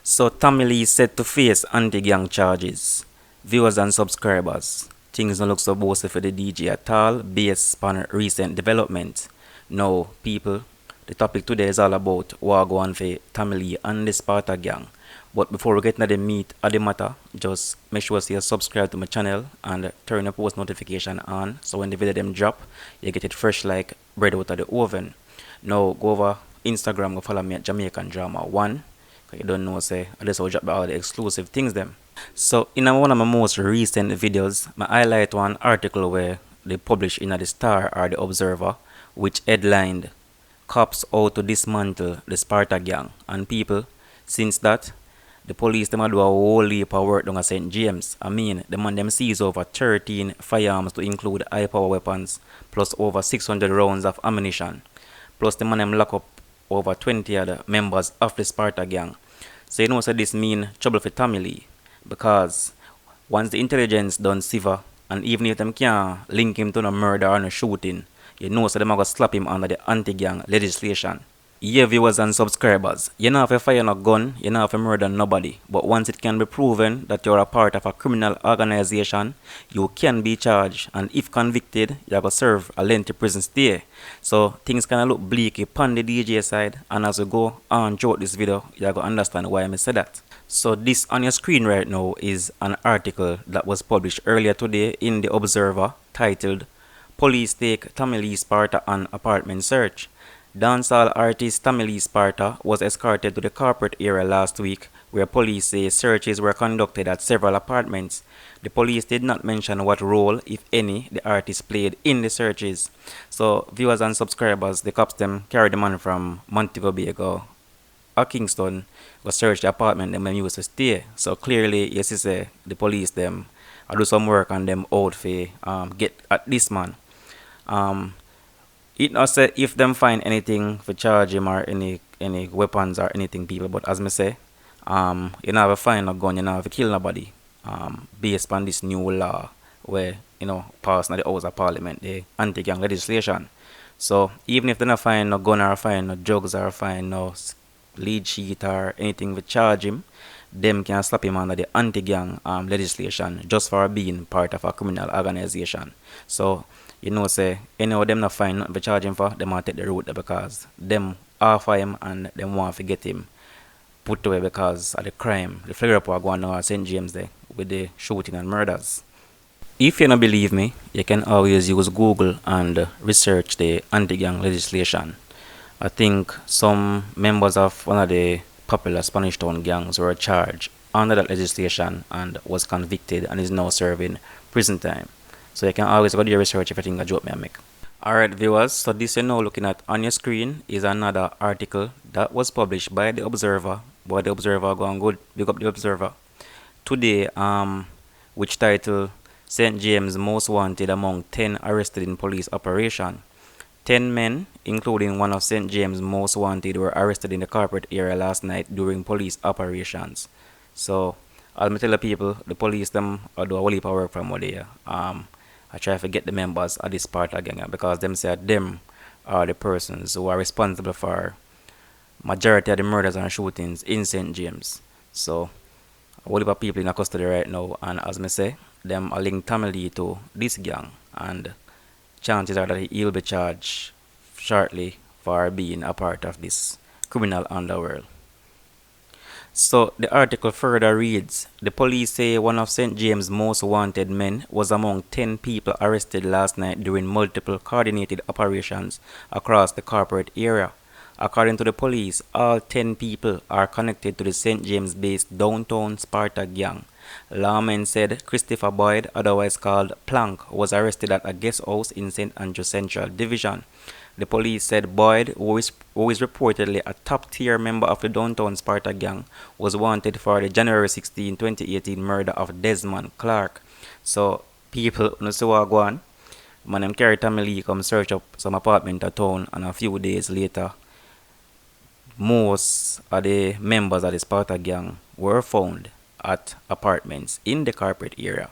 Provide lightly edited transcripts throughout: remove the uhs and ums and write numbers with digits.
So Tommy Lee is set to face anti-gang charges. Viewers and subscribers, things don't look so bossy for the DJ at all based on recent development. Now, people, the topic today is all about what go on for Tommy Lee and the Sparta Gang. But before we get into the meat of the matter, just make sure you subscribe to my channel and turn your post notification on so when the video them drop, you get it fresh like bread out of the oven. Now go over Instagram, go follow me at Jamaican Drama 1. You don't know, say, I just will drop all the exclusive things them. So in one of my most recent videos, I highlight one article where they published in the Star or the Observer, which headlined "Cops Out to Dismantle the Sparta Gang." And people, since that, the police them do a whole heap of work down at St. James. I mean, the man them seize over 13 firearms to include high power weapons, plus over 600 rounds of ammunition. Plus the man them lock up over 20 other members of the Sparta Gang. So you know, so this mean trouble for Tommy Lee, because once the intelligence done sever, and even if them can't link him to no murder or no shooting, you know, so them are gonna slap him under the anti-gang legislation. Yeah, viewers and subscribers, you don't have to fire no gun, you don't have to murder nobody, but once it can be proven that you're a part of a criminal organization, you can be charged, and if convicted, you have to serve a lengthy prison stay. So things kind of look bleak upon the DJ side, and as we go on throughout this video, you have to understand why I say that. So this on your screen right now is an article that was published earlier today in the Observer titled "Police Take Tommy Lee Sparta on Apartment Search." Dancehall artist Tommy Lee Sparta was escorted to the corporate area last week, where police say searches were conducted at several apartments. The police did not mention what role, if any, the artist played in the searches. So, viewers and subscribers, the cops them carried the man from Montego Bay or Kingston to search the apartment them used to stay. So clearly, yes, say the police them do some work on them out for get at this man. It not say if them find anything for charge him or any weapons or anything, people, but as me say, you never find a gun, you never kill nobody, based on this new law where, passed in the House of Parliament, the anti-gang legislation. So even if they not find no gun or find no drugs or find no lead sheet or anything to charge him, them can slap him under the anti-gang legislation just for being part of a criminal organization. So say any of them not find nothing to charge him for, them want to take the route there because them offer him and them want to get him put away because of the crime, the flare up going on at St. James there with the shooting and murders. If you don't believe me, you can always use Google and research the anti-gang legislation. I think some members of one of the popular Spanish Town gangs were charged under that legislation and was convicted and is now serving prison time. So you can always go do your research if you think a joke may make. Alright viewers, so this you're now looking at on your screen is another article that was published by the Observer. Boy, the Observer going good. Big up the Observer. Today, which title St. James Most Wanted Among 10 Arrested in Police Operation. 10 men, including one of St. James' most wanted, were arrested in the corporate area last night during police operations. So, I'll tell the people, the police them do a whole heap of work from over there. I try to get the members of this Sparta Gang because them say them are the persons who are responsible for majority of the murders and shootings in St. James. So, a whole heap of people in custody right now, and as I say, them are linked Tommy Lee to this gang, and chances are that he'll be charged shortly for being a part of this criminal underworld. So the article further reads, the police say one of St. James' most wanted men was among 10 people arrested last night during multiple coordinated operations across the corporate area. According to the police, all 10 people are connected to the St. James-based downtown Sparta Gang. Lawmen said Christopher Boyd, otherwise called Plank, was arrested at a guest house in St. Andrew Central Division. The police said Boyd, who is reportedly a top-tier member of the downtown Sparta Gang, was wanted for the January 16, 2018 murder of Desmond Clark. So, people, you see what go on? Man, them carry Tommy Lee come search up some apartment at town, and a few days later, most of the members of the Sparta Gang were found at apartments in the corporate area.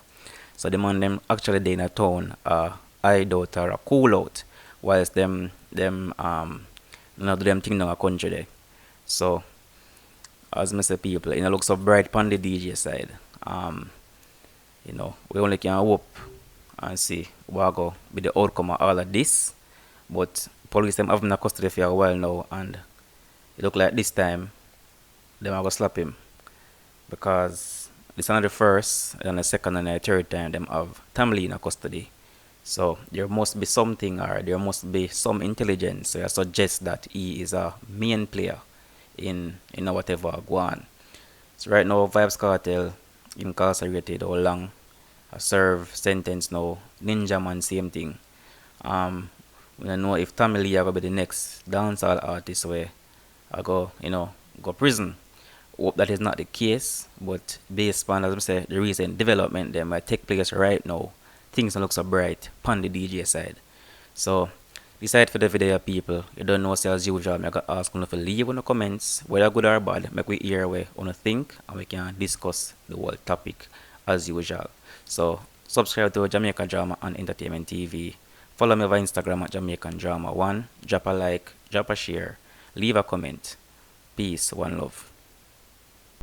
So the man them actually they in a town hide out or a cool out whilst them do them thing in a country there. So as I say people, it looks so bright on the DJ side. We only can hope and see what go be the outcome of all of this. But police them have him in custody for a while now, and it look like this time them are gonna slap him because this is not the first and the second and the third time them have Tamale in custody. So there must be something or there must be some intelligence that suggests that he is a main player in whatever go on. So right now Vibes Cartel incarcerated how long? I serve sentence now. Ninja Man same thing. We don't know if Tamale are gonna be the next dancehall artist where I go prison. Hope that is not the case, but based on, as I say, the recent development that might take place right now, things don't look so bright on the DJ side. So, decide for the video, people. You don't know, so as usual, I got ask you to leave in the comments, whether good or bad, make we hear what you think, and we can discuss the whole topic as usual. So, subscribe to Jamaican Drama and Entertainment TV. Follow me on Instagram at Jamaican Drama 1. Drop a like, drop a share, leave a comment. Peace, one love.